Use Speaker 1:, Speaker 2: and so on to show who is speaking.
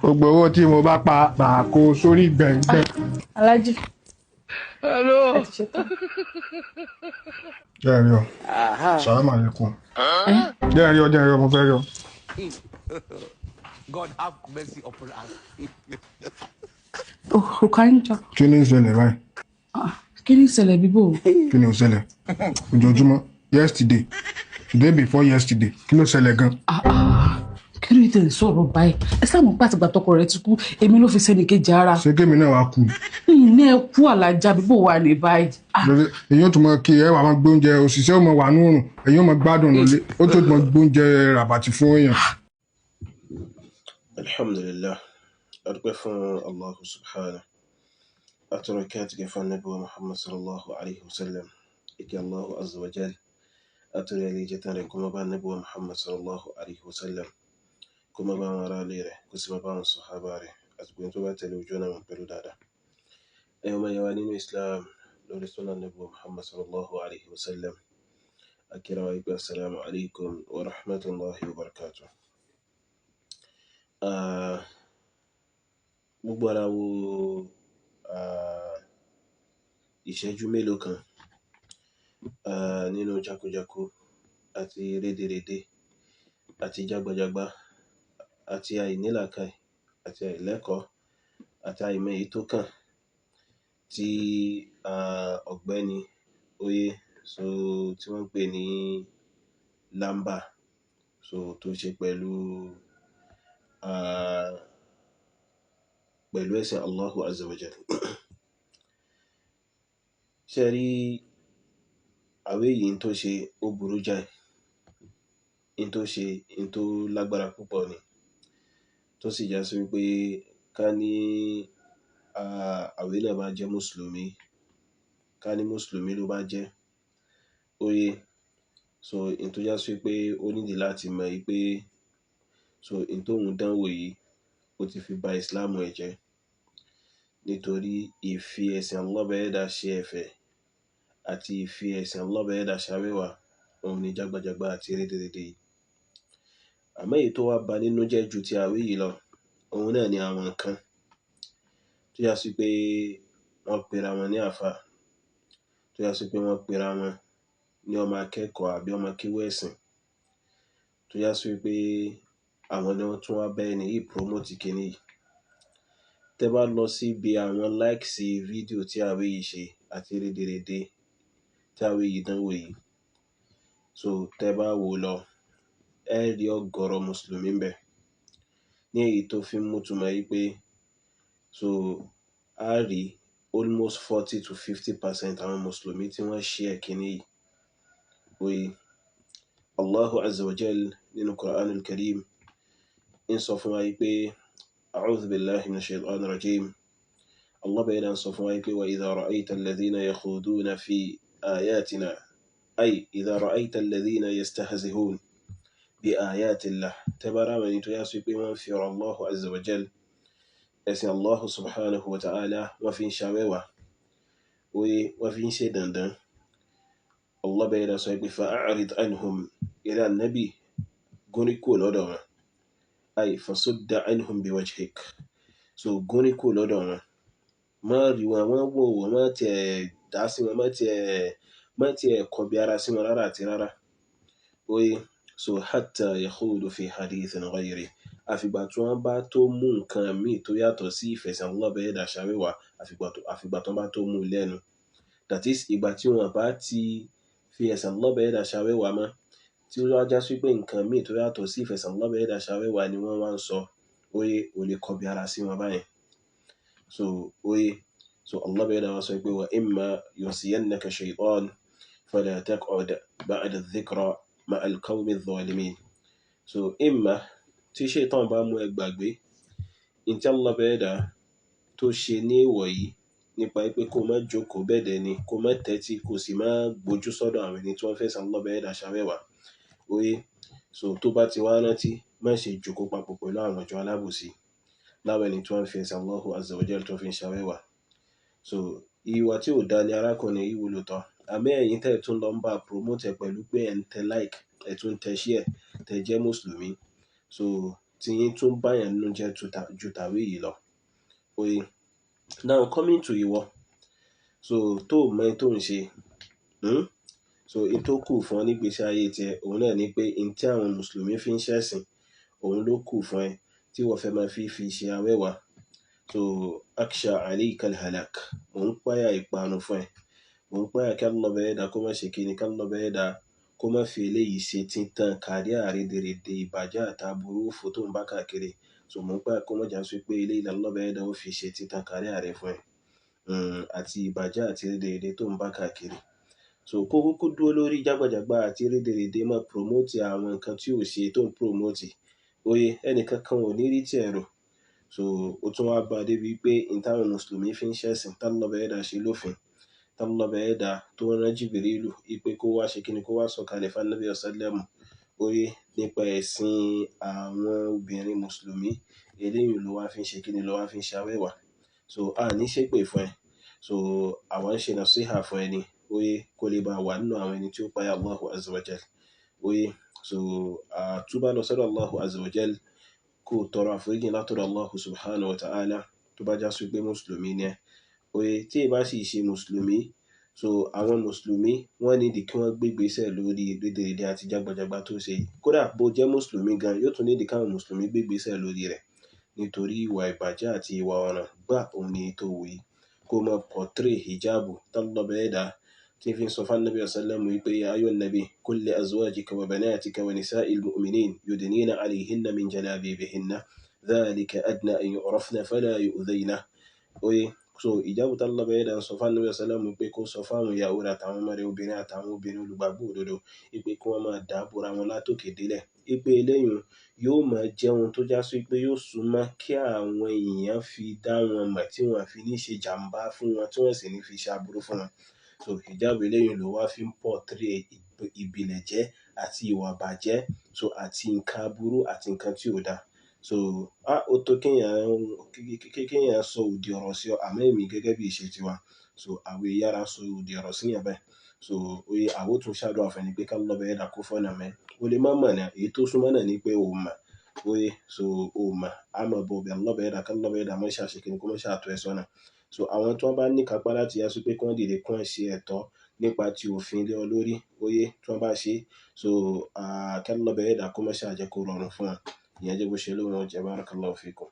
Speaker 1: gbogbo owó tí mo bá pa màá kó sórí gbẹ̀ngbẹ̀.
Speaker 2: Aláàjì.
Speaker 3: Hello.
Speaker 2: Ẹ ti ṣe tán.
Speaker 1: jẹ́ rí ọ sàlámù àlékún jẹ́ rí ọ mo fẹ́ rí ọ.
Speaker 3: God have mercy upon us.
Speaker 2: O kárí ń jọ.
Speaker 1: kí ni ń ṣẹlẹ̀ báyìí.
Speaker 2: Kí ni ìṣẹ̀lẹ̀ bíbò?
Speaker 1: kí ni ó ṣẹlẹ̀ ojoojúmọ́ yesterday today before yesterday kí ló ṣẹlẹ̀ gan.
Speaker 2: Kí ló tẹ̀ sọ̀rọ̀ báyìí? Ẹ sáàmù pàtìgbà tọkọ rẹ ti kú èmi ló fi sẹ́ni kejì ara.
Speaker 1: ṣé kémi náà wàá kú.
Speaker 2: Ní ẹ kú Alájà bíbò wà ní báyìí.
Speaker 1: èyí ó tún mọ kí ẹ wà máa gbóúnjẹ òṣìṣẹ́ ó mọ wà ní òrùn èyí ó mọ gbádùn lólé ó tó mọ gbóúnjẹ ràbàtì fún èèyàn.
Speaker 4: Alhamdulillah, adúpẹ́ fún Allah subhanahu atọrọ kí a ti gẹ̀fà Ànábì wa Muhammad sallallahu alaihi wasallam ike Allah azza wa jal atọrọ ilé ìjẹta rẹ̀ kó má bá Ànábì wa Muhammad sallallahu alaihi wasallam kó má bá wọn ará ilé rẹ̀ kó sì má bá wọn sàhábà rẹ̀ àti gbogbo tó bá tẹ̀lé ojú ọ̀nà wọn pẹ̀lú dáadáa. ẹ̀yọ́ máa yẹwa nínú Islam lórí sunnah Ànábì wa Muhammad sallallahu alaihi wasallam akira wa ikú assalamu alaikum wa rahmatullahi wa barakatuh. Gbogbo ara wo ìṣẹ́jú mélòó kan nínú jákujàku àti rédèrèdè àti jágbajàgba àti àìnílàákàyè àti àìlẹ́kọ̀ọ́ àti àìmọ̀ èyí tó kàn tí ọ̀gbẹ́ni Oyè tí wọ́n ń pè ní Lamba tó ṣe pẹ̀lú ẹ̀sìn Allahu azza wa jal. ṣe rí àwé yìí tó ṣe ó burú jáì tó ṣe tó lágbára púpọ̀ ni tó sì já sí wípé ká ní àwé náà bá jẹ́ mùsùlùmí ká ní mùsùlùmí ló bá jẹ́ Oyè tó já sí wípé ó nídìí láti mọ̀ wípé tóun dánwò yìí ó ti fi ba ìsìláàmù ẹ̀ jẹ́ nítorí ìfi ẹ̀sìn Allah ẹ̀dá ṣe ẹ̀fẹ̀ àti ìfi ẹ̀sìn Allah ẹ̀dá ṣàwẹ́wà òun ni jágbajàgba àti rédèrèdè yìí. Àmọ́ èyí tó wá ba nínú jẹ́ ju ti àwé yìí lọ òun náà ni àwọn nǹkan tó yá sí pé wọ́n pera wọn ní àfà tó yá sí pé wọ́n pera wọn ní ọmọ akẹ́kọ̀ọ́ àbí ọmọ kíwọ́ ẹ̀sìn tó yá sí pé àwọn ni wọ́n tún wá bá ẹni yìí promote kìíní yìí. Tẹ́ bá lọ síbi àwọn likes fídíò tí àwé yìí ṣe àti rédèrèdè tí àwé yìí dánwò yìí tẹ́ bá wò lọ ẹ rí ọ̀gọ̀rọ̀ mùsùlùmí ń bẹ ní èyí tó fi mú túmọ̀ yìí pé a rí almost 40 to 50% àwọn mùsùlùmí tí wọ́n share kìíní yìí. Oyè Allahu azza wa jal nínú Qur'an al-Karim ń sọ fún wa yìí pé a'udhu billahi minash shaitanir rajim. Allah bẹ̀rẹ̀ ń sọ fún wa yìí pé wa idha ra'ayta alladhina yakhuduna fi ayatina ay idha ra'ayta alladhina yastahzihun bi ayatillah tẹ́bára wọn ni tó yá sí pé wọ́n fi ọ̀rọ̀ Allahu azza wa jal ẹ̀sìn Allahu subhanahu wa ta'ala wọ́n fi ń ṣàwẹ́wà Oyè wọ́n fi ń ṣe dandan. Allah bẹ̀rẹ̀ sọ pé fa'arid anhum ila nabi gúnrí kò lọ́dọ̀ wọn ay fasudda anhum biwajhik gúnrí kò lọ́dọ̀ wọn má rí wọn wọ́n wò wọ́n má tiẹ̀ dá sí wọn má tiẹ̀ kọbi ara sí wọn rárá àti rárá. Oyè hatta yakhudu fi hadithin ghayri àfìgbà tí wọ́n bá tó mú nǹkan míì tó yàtọ̀ sí ìfẹ̀sìn Allah ẹ̀dá ṣàwẹ́wà àfìgbà tí wọ́n bá tó mú lẹ́nu. That is ìgbà tí wọ́n bá ti fi ẹ̀sìn Allah ẹ̀dá ṣàwẹ́wà mọ́ tí ó já sí pé nǹkan míì tó yàtọ̀ sí ìfẹ̀sìn Allah ẹ̀dá ṣàwẹ́wà ni wọ́n wá ń sọ Oyè ò lè kọbi ara sí wọn báyìí. Oyè Allah ẹ̀dá wá sọ pé wa imma yunsiyannaka shaytan fala taq'ud ba'da dhikra ma'al qawmi adh-dhalimin. Imma tí ṣaitan bá mú ẹ gbàgbé in tí Allah ẹ̀dá tó ṣe ní èèwọ̀ yìí nípa pé kó má jókòó bẹ́ẹ̀dẹ̀ ni kó má tẹ́tí kó sì má gbójú sọ́dọ̀ àwọn ẹni tí wọ́n fẹ́ Allah ẹ̀dá ṣàwẹ́wà. Oyè tó bá ti wá rántí má ṣe jókòó papọ̀ pẹ̀lú àwọn ọjọ́ alábòsí láwọn ẹni tí wọ́n fi ẹ̀sìn Allahu azza wa jal tó fi ń ṣàwẹ́wà. Ìwà tí ò dá ní arákùnrin yìí wúlò tán àmọ́ ẹ̀yin tẹ́ tún lọ ń bá promote pẹ̀lú pé ẹ̀ ń tẹ like ẹ̀ tún tẹ share tẹ jẹ́ mùsùlùmí tí yín tún báyàn nínú jẹ́ ju tàwé yìí lọ. Oye, now coming to ìwọ, so tó mọ tó ń ṣe, so in tó kù fún ọ nígbésí ayé tiẹ̀ òun náà ni pé in tí àwọn mùsùlùmí fi ń ṣẹ̀sìn òun ló kù fún ẹ tí wọ́n fẹ́ máa fi ṣe awẹ́wà. So aksha alayka alhalak, mò ń páyà ìparun fún ẹ, mò ń páyà kí Allah bá ẹ̀dá kó má ṣe kíni, kí Allah bá ẹ̀dá kó má fi eléyìí ṣe títàn kárí àrédèrèdè ìbàjẹ́ àtàbúrú òfò tó ń bá káàkiri. So mò ń páyà kó má jà sí pé eléyìí Allah bá ẹ̀dá ó fi ṣe títàn kárí àrẹ fún ẹ, àti ìbàjẹ́ àti rédèrèdè tó ń bá káàkiri. So kó kúkú dúró lórí jágbàjàgbà àti rédèrèdè máa promote àwọn nǹkan tí ò ṣe tó ń promote. Oye, ẹnìkan kan ò ní rí tí ẹ̀rọ. So ó tún wá bá débi pé in táwọn mùsùlùmí fi ń ṣẹ̀sìn Allah bá ẹ̀dá ṣe lófin, Allah bá ẹ̀dá tó rán Jibrilu ipe kó wá ṣe kíni, kó wá sọ̀kalẹ̀ fún Ànábì sallallahu. Oye, nípa ẹ̀sìn àwọn obìnrin mùsùlùmí, eléyìí ló wá fi ń ṣe kíni, ló wá fi ń ṣe awẹ́wà. So a ní ṣépè fún ẹ, so àwọn ń ṣe nasiha fún ẹni, oye, kó lè bá wà nínú àwọn ẹni tí ó páyà Allahu azza wa jal. Oye, so túbá lọ sọ́dọ̀ Allahu azza wa jal, kó tọrọ àforíjì látọ̀dọ̀ Allahu subhanahu wa ta'ala tó bá já sí pé mùsùlùmí ni ẹ. Oye, tí ì bá sì ṣe mùsùlùmí, so àwọn mùsùlùmí wọ́n ní di kí wọ́n gbé ìgbésẹ̀ lórí rédèrèdè àti jágbàjàgbà tó ṣe. Kódà bó jẹ́ mùsùlùmí gan yóò tún ní di káwọn mùsùlùmí gbé ìgbésẹ̀ lórí rẹ̀, nítorí ìwà ìbàjẹ́ àti ìwà ọ̀ràn gbà òun ni tó wù yí. Kó máa portray hijabu Allah bá ẹ̀dá tí fi ń sọ fún Ànábì sallallahu wípé ya ayyuhan nabi qul li azwajika wa banatika wa nisa'il mu'minin yudnina 'alayhinna min jalabibihinna dhalika adna an yu'rafna fala yu'dhayna. Oye, so ìjábù tí Allah bá ẹ̀dá ń sọ fún Ànábì sallallahu pé kó sọ fún àwọn ìyàwó rẹ̀ àtàwọn ọmọ rẹ̀ obìnrin àtàwọn obìnrin olùgbàgbọ́ òdodo ipe kí wọ́n máa dáàbòra wọn látòkè délẹ̀, ipe eléyìí yóò máa jẹ́ ohun tó já sí pé yóò súnmọ́ kí àwọn èèyàn fi dá wọn mọ̀ tí wọ́n fi ní ṣe jàmbá fún wọn tí wọ́n sì ní fi ṣe aburú fún wọn. So hijab eléyìí ló wá fi ń portray ìbìlẹ̀ jẹ́ àti ìwà bàjẹ́, so àti nǹkan aburú àti nǹkan tí ò dáa. So ó tó kéèyàn sọ òdì ọ̀rọ̀ sí ọ, àmọ́ èmi gẹ́gẹ́ bí ìṣe tiwa, so àwọn yára sọ òdì ọ̀rọ̀ sí yàn bẹ́ẹ̀. So oye, àwo tún ṣàdúrà fún ẹni pé Allah bá ẹ̀dá kó fọ́nà mẹ́, o lè má mọ̀ náà, èyí tó súnmọ́ náà ni pé o mọ̀. Oye, so o mọ̀, a mọ̀ bọ̀ bí Allah bá ẹ̀dá kí Allah bá ẹ̀dá mọ́ ṣàṣe kíni, kó mọ́ ṣàtọ̀ ẹ sọ́nà. So àwọn tí wọ́n bá ní kápá láti yá sí pé kí wọ́n dìde kí wọ́n ṣe ẹ̀tọ́ nípa ti òfin lé ọ lórí, oye, tí wọ́n bá ṣe, so kí Allah bá ẹ̀dá kó mọ́ ṣàjẹ́ kó rọrùn fún wọn. Ìyẹn jẹ́ bó ṣe lóhùn, barakallahu fikum.